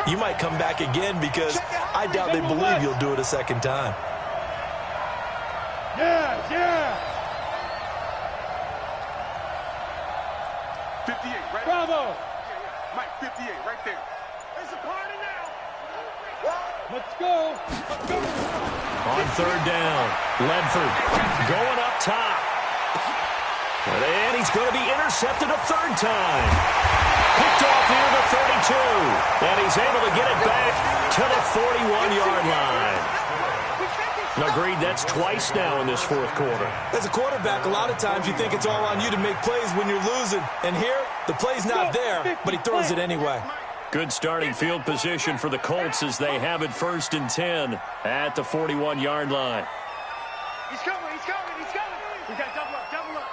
You might come back again because I doubt they believe you'll do it a 2nd time. Yeah. 58, right? Bravo. Mike, 58, right there. It's a party now. Let's go. On 3rd down, Ledford going up top. And he's going to be intercepted a 3rd time. Picked off near the 32. And he's able to get it back to the 41-yard line. Agreed, that's twice now in this 4th quarter. As a quarterback, a lot of times you think it's all on you to make plays when you're losing. And here, the play's not there, but he throws it anyway. Good starting field position for the Colts as they have it 1st and 10 at the 41-yard line. He's coming. We got double up.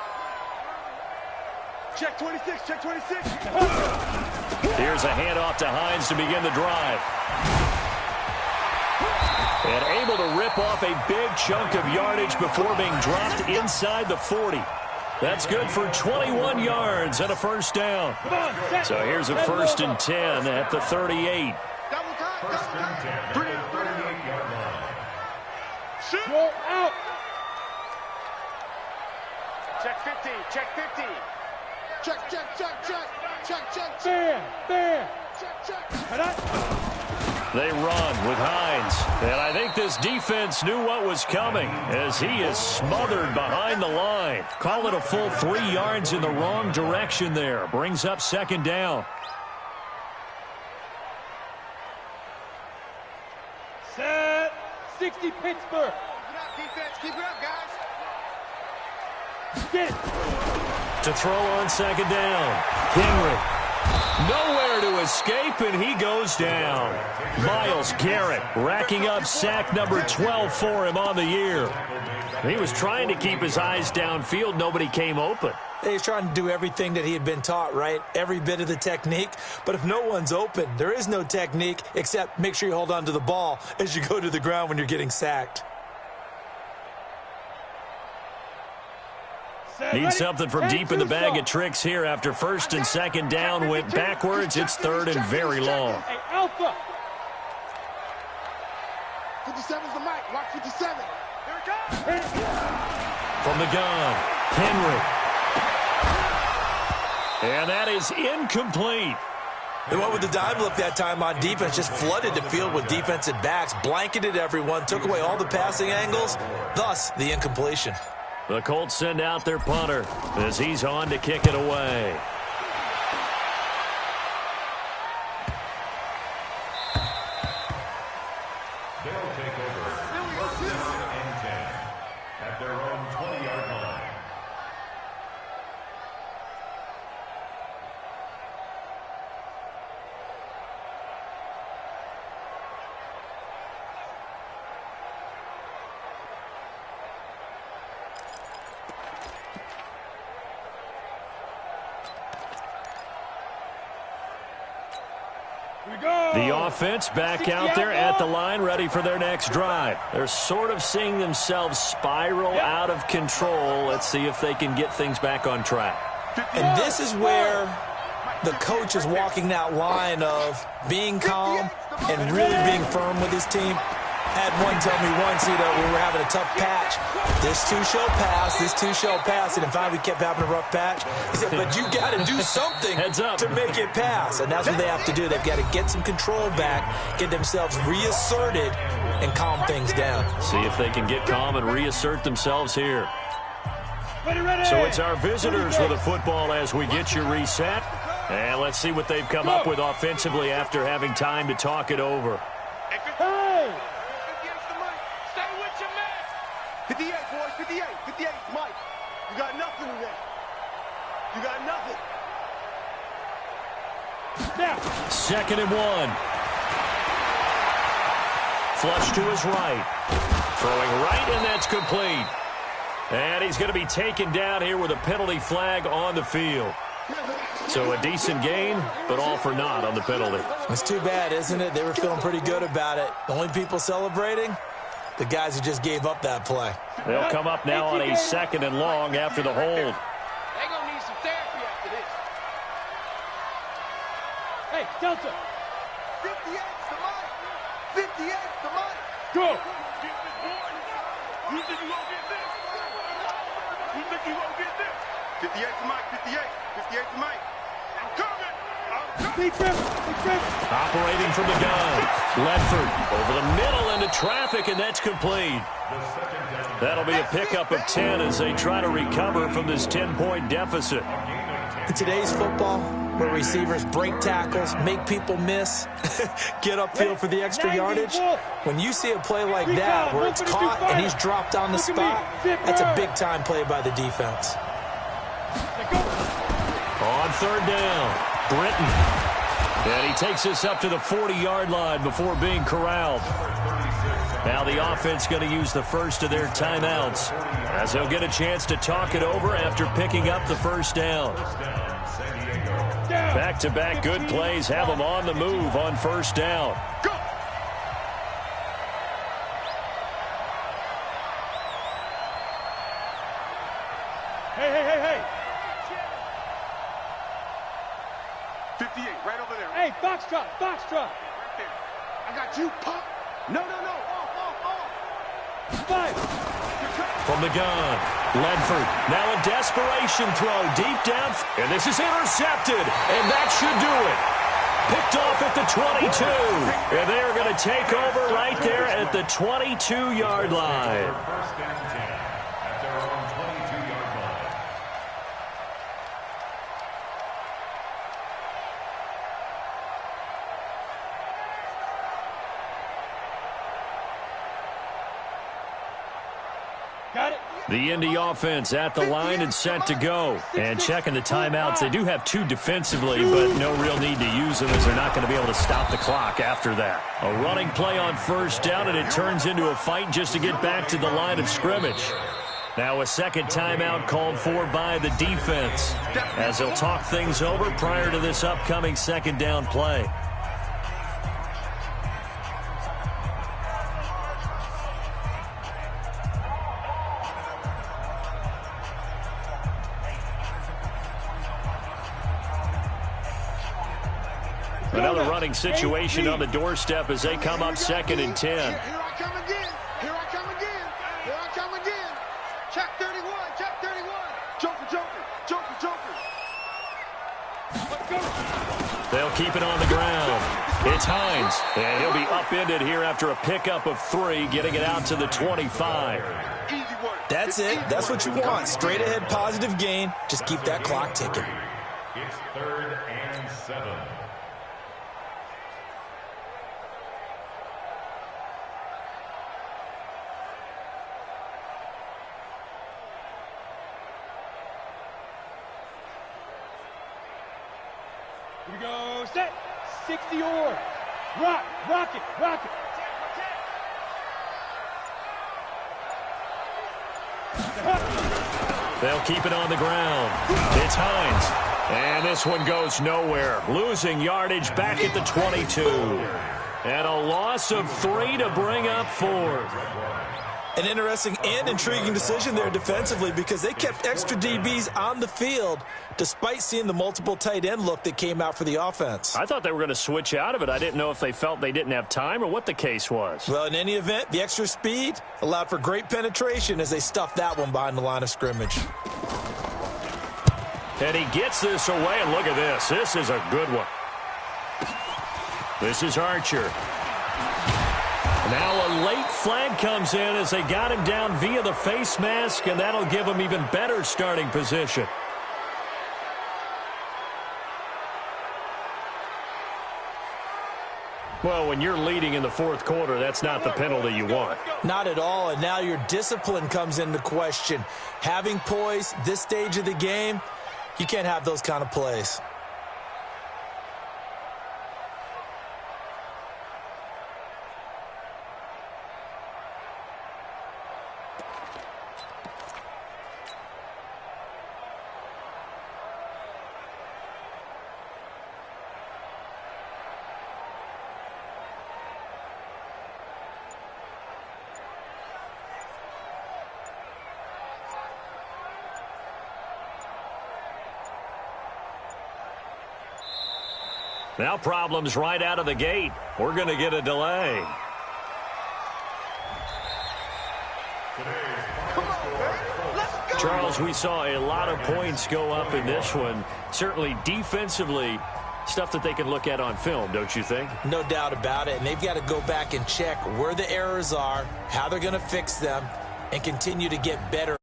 Check 26. Here's a handoff to Hines to begin the drive. And able to rip off a big chunk of yardage before being dropped inside the 40. That's good for 21 yards and a first down. So here's a 1st and 10 at the 38. First and 10 at the 38-yard line. Go out. Check 50. Check 50. Check, check, check, check. Check, check, check. There. Check, check. They run with Hines. And I think this defense knew what was coming as he is smothered behind the line. Call it a full 3 yards in the wrong direction there. Brings up 2nd down. Set. 60 Pittsburgh. Keep it up, defense. Keep it up, guys. Get it. To throw on 2nd down. Henry. Nowhere to escape, and he goes down. Myles Garrett racking up sack number 12 for him on the year. He was trying to keep his eyes downfield. Nobody came open. He's trying to do everything that he had been taught, right? Every bit of the technique. But if no one's open, there is no technique except make sure you hold on to the ball as you go to the ground when you're getting sacked. Need something from deep in the bag of tricks here after 1st and 2nd down went backwards. It's 3rd and very long. Hey, Alpha. 57's the mic. Watch 57. Here it comes. From the gun, Henry. And that is incomplete. They went with the dime look that time on defense, just flooded the field with defensive backs, blanketed everyone, took away all the passing angles, thus the incompletion. The Colts send out their punter as he's on to kick it away. They'll take over 1st down and 10 at their own 20-yard line. The offense back out there at the line, ready for their next drive. They're sort of seeing themselves spiral out of control. Let's see if they can get things back on track. And this is where the coach is walking that line of being calm and really being firm with his team. Had one tell me once, we were having a tough patch. This too shall pass, this too shall pass. And in fact, we kept having a rough patch. He said, but you got to do something to make it pass. And that's what they have to do. They've got to get some control back, get themselves reasserted, and calm things down. See if they can get calm and reassert themselves here. So it's our visitors with the football as we get you reset. And let's see what they've come up with offensively after having time to talk it over. Hey! 58, boys, 58, 58, Mike. You got nothing in there. You got nothing. Now. 2nd and 1. Flush to his right. Throwing right, and that's complete. And he's going to be taken down here with a penalty flag on the field. So a decent gain, but all for naught on the penalty. It's too bad, isn't it? They were feeling pretty good about it. The only people celebrating? The guys who just gave up that play. They'll come up now on a 2nd and long after the hold. They're going to need some therapy after this. Hey, Delta. 58's the mic. 58's the mic. Go. You think you going to get this? You think you going to get this? 58's the mic. 58. 58's the mic. I'm coming. Operating from the gun. Ledford over the middle into traffic, and that's complete. That'll be a pickup of 10 as they try to recover from this 10-point deficit. In today's football, where receivers break tackles, make people miss, get upfield for the extra yardage, when you see a play like that where it's caught and he's dropped on the spot, that's a big-time play by the defense. On 3rd down, Britton. And he takes us up to the 40-yard line before being corralled. Now the offense going to use the first of their timeouts as they'll get a chance to talk it over after picking up the 1st down. Back-to-back good plays have them on the move on 1st down. Hey. 58, right over there. Hey, foxtrot, foxtrot. Right there. I got you, pop. No. Off. 5. From the gun, Ledford. Now a desperation throw deep down. And this is intercepted. And that should do it. Picked off at the 22. And they are going to take over right there at the 22-yard line. First down 10 at their own 22-yard line. Got it. The Indy offense at the line and set to go. And checking the timeouts. They do have 2 defensively, but no real need to use them as they're not going to be able to stop the clock after that. A running play on first down, and it turns into a fight just to get back to the line of scrimmage. Now a second timeout called for by the defense as they'll talk things over prior to this upcoming second down play. Another running situation on the doorstep as they come up 2nd and 10. Here I come again. Check 31. Joker. They'll keep it on the ground. It's Hines, and he'll be upended here after a pickup of 3, getting it out to the 25. Easy work. That's it. That's what you want. Straight ahead positive gain. Just keep that clock ticking. It's 3rd and 7. Here we go. Set. 60 or. Rock it. They'll keep it on the ground. It's Hines. And this one goes nowhere. Losing yardage back at the 22. And a loss of 3 to bring up 4th. An interesting and intriguing decision there defensively because they kept extra DBs on the field despite seeing the multiple tight end look that came out for the offense. I thought they were going to switch out of it. I didn't know if they felt they didn't have time or what the case was. Well, in any event, the extra speed allowed for great penetration as they stuffed that one behind the line of scrimmage. And he gets this away, and look at this. This is a good one. This is Archer. Now a late flag comes in as they got him down via the face mask, and that'll give him even better starting position. Well, when you're leading in the 4th quarter, that's not the penalty you want. Not at all, and now your discipline comes into question. Having poise this stage of the game, you can't have those kind of plays. Now problems right out of the gate. We're going to get a delay. Charles, we saw a lot of points go up in this one. Certainly defensively, stuff that they can look at on film, don't you think? No doubt about it. And they've got to go back and check where the errors are, how they're going to fix them, and continue to get better